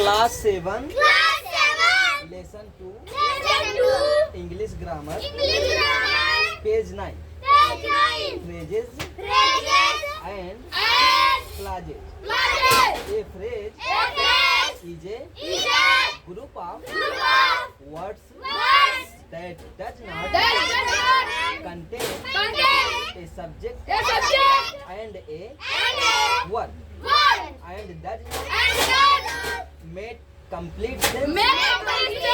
Class 7, Class 7, Lesson 2, Lesson 2, English Grammar, English Grammar, Page 9, Page 9, Phrases Phrases and and Clauses. Clauses. A phrase A phrase is a is a group of group of words words that does not that does not contain contain a subject a subject and a and verb word and does not and that make complete sense make complete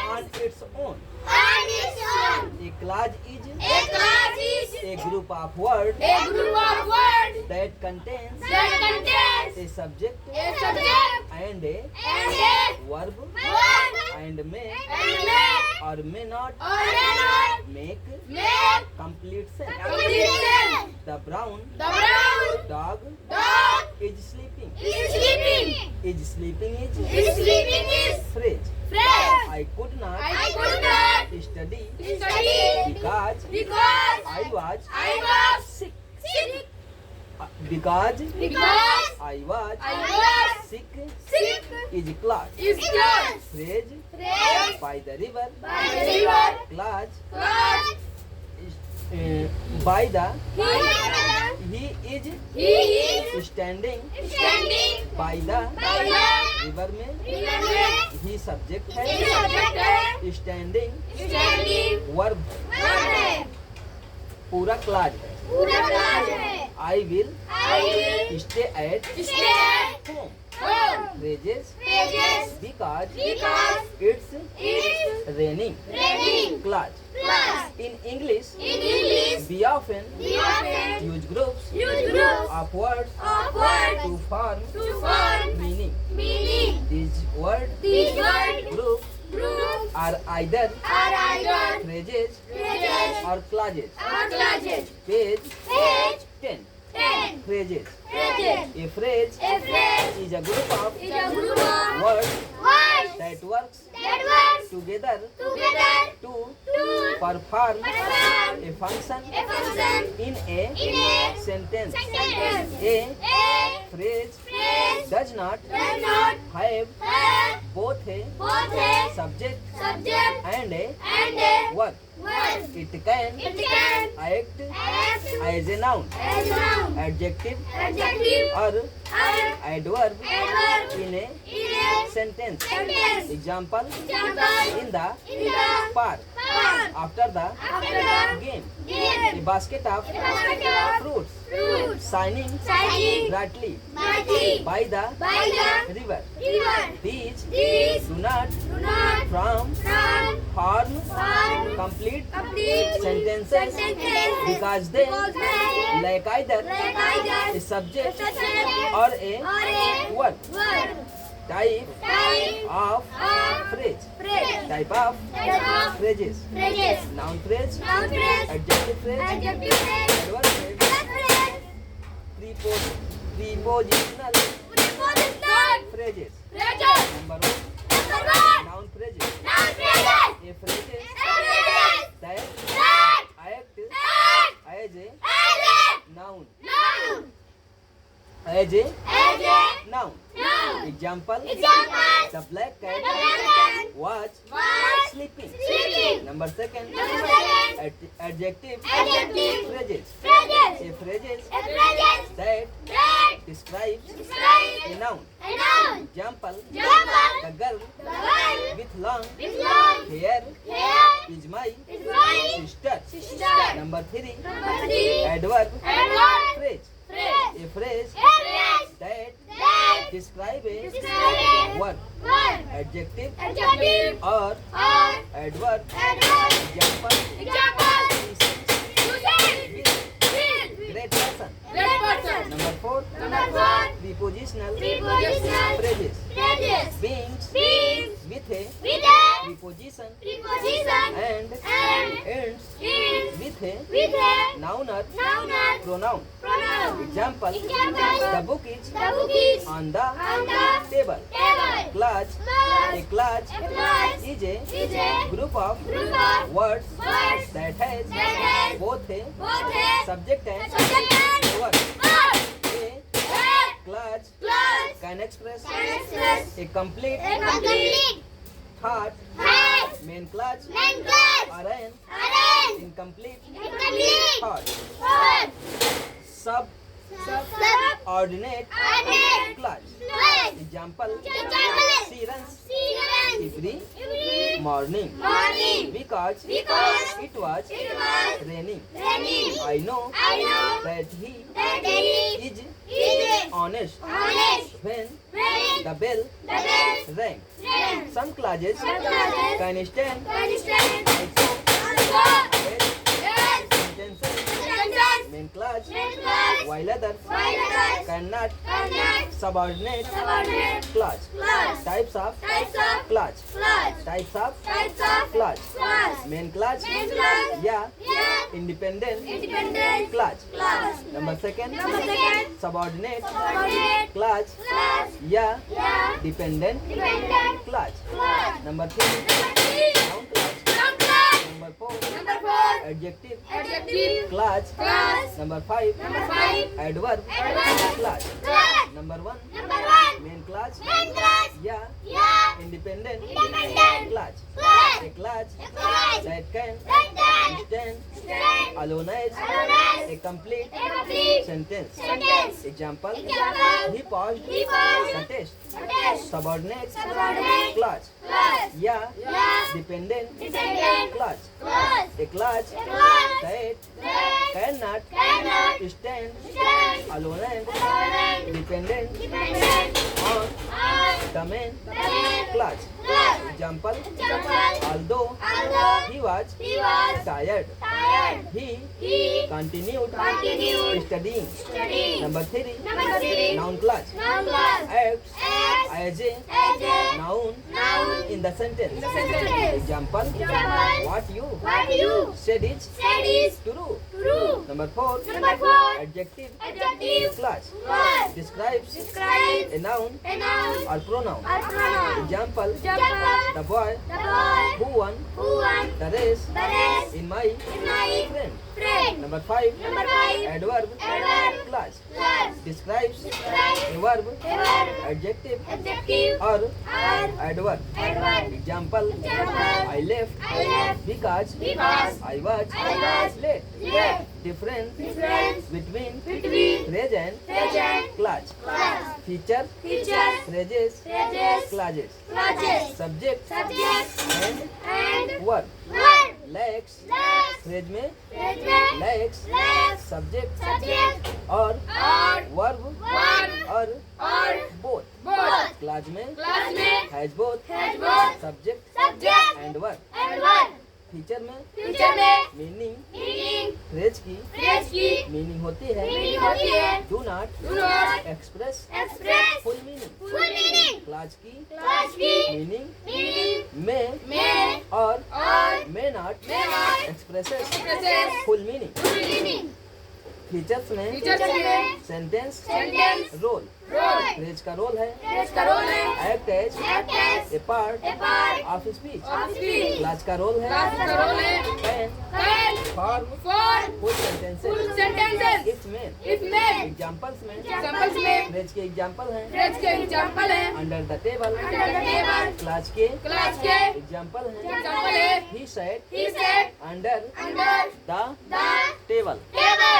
on its own. on its own. A clause is A class is a group of words a group of words that contains that contains a subject a subject and a and a verb word and may and may or may not or may not make make complete sense. complete sense. The brown The brown dog dog is sleeping. is sleeping. Is sleeping is Is sleeping is phrase. phrase. I could not I could not study study because because I was sick. sick. Because Because I was I was sick sick is clause. is class. Phrase Phrase by the river. by the river. Clause Class. by the He he is is standing standing by the by the river में river में. he subject He है subject है standing standing verb verb है. पूरा clause है. पूरा class है. I will I will stay at stay at home. home. Phrases Phrases because because it's it's raining. raining. Clause. Class. In English In English, we often we often use groups use groups of words of words to form to form meaning. meaning. These word These word groups groups are either are either phrases phrases or clauses. or clauses. Page Page 10. 10. Phrases. Phrases. A phrase A phrase is a group of is a group of words words that works that works together together to to perform perform a function a function in a in a sentence. sentence. A A phrase phrase does not does not have have both a both a subject subject and a and a verb. word. It can It can act act as a noun, as noun, adjective adjective, or or adverb adverb in a in a sentence. sentence. Example, Example, in the in the park park after the after the game. A game. basket of A basket of fruits fruits shining shining brightly brightly by the by the river. river. These These do not do not form form complete complete sentences sentences because they because they lack either lack either a subject subject or a or a verb. word. Type Type of of phrase. phrase. Type of Type of phrases. phrases. Noun phrase, Noun phrase. adjective phrase, Adjective phrase. adverb phrase, Verb phrase. prepositional Prepositional phrases. phrases. Number 1, Number 1. noun phrases. Noun phrases. A phrases Phrases that that act act as a as a noun. noun. As a As a noun. noun. Example, Example, the black the cat black cat was was sleeping. sleeping. Number 2, Number 2, adjective adjective phrases. phrases. A phrases A phrases that that describes describe a noun. a noun. Example, Example, the girl the girl with long with long hair hair is my is my sister. sister. Number 3, Number 3, adverb adverb phrase. phrase. A phrase A phrase that that describe a describe a word. word. Adjective Adjective or or adverb. adverb. Example, Example, he sings to say with with great passion. great person. Number 4, Number 4, prepositional prepositional phrases. phrases. Beings Beings with a with a preposition preposition and and ends ends with a with a noun or noun or pronoun. pronoun. Example, Example, the book is the book is on the on the table. table. Clause, a clause A clause is is a a group of group of words words that has that has both a both a subject and subject and verb. verb. A A clutch Clutch. can express Can express. a complete A complete. thought. Head. Main clutch Main clutch. or an Arrange. incomplete Incomplete. thought. Third. Subordinate Subordinate. clutch. Clutch. Example. Example. She runs Students. every Every morning morning. because Because it was it was raining. raining. I know I know that he that he is is honest honest when when the bell the bell rang. rang. Some clutches Some clutches can stand can stand also also well yes intention sentence. main clutch Main clutch. while others While others cannot cannot subordinate subordinate clutch. clutch. Types of Types of clutch. clutch. Types of Types of clutch. clutch. Main clutch Main clutch. yeah Yeah. independent Independent clutch. clutch. Number second Number second. subordinate Subordinate clutch clutch. yeah Yeah. dependent Dependent clutch. clutch. Number three Number three. noun clutch. Noun clutch. Number four Number four. adjective Adjective clutch. clutch. Number five Number five. adverb Adverb clutch. clutch. Number one Number one. main clutch Main clutch. yeah Yeah. independent Independent clutch. clutch. A clutch A clutch. that can That can stand stand alone as alone as a complete a complete sentence. sentence. Example Example. he passed He passed the test. test. Subordinate Subordinate clutch clutch. yeah Yeah. dependent Dependent clutch. clutch. A clutch A clutch that that cannot cannot stand stand alone and alone and dependent dependent on on the main the main clutch. clutch. Example Example. although Although he was he was tired tired, he he continued continued studying. studying. Number three Number three. noun clutch Noun clutch. acts Acts as a as a noun noun in the sentence. sentence. Example Example. what you What you said is said is true. true. Number four Number four. adjective Adjective clutch clutch. describes Describes a noun a noun or pronoun. or pronoun. Example Example. the boy The boy who won who won the race the race in my in my friend. friend. Number five Number five. adverb Adverb clutch clutch. describes Describes a verb a verb, adjective adjective or or adverb. adverb. Example Example. I left I left because because I was I was late. late. Difference Difference between between phrase and present clutch. clutch. Feature Features, phrases phrases, clutches. clutches, Subject subject and and verb. verb. Lacks Legs, phrase में present, lacks legs, subject subject और और verb verb और और both. both. Clause में Class में has both has both subject subject and verb. and verb. Feature में Future में meaning meaning, phrase की phrase की मीनिंग होती है meaning होती है. Do not Do not express express full meaning. full meaning. Class की Class की मीनिंग meaning में में और और may not may not expresses expresses full meaning. full meaning. Features में Features में sentence sentence, role role. Phrase का role है Phrase का role है act as act as a part a part of speech. of speech. Clause का role है Class का role है can can, form for, full sentences. full sentences. इट्स मेन If made. एग्जांपल्स में Examples में फ्रेज के एग्जांपल हैं phrase के example है under the table. under the table. Class के Class के एग्जांपल हैं example है he said he said under under the the table. table.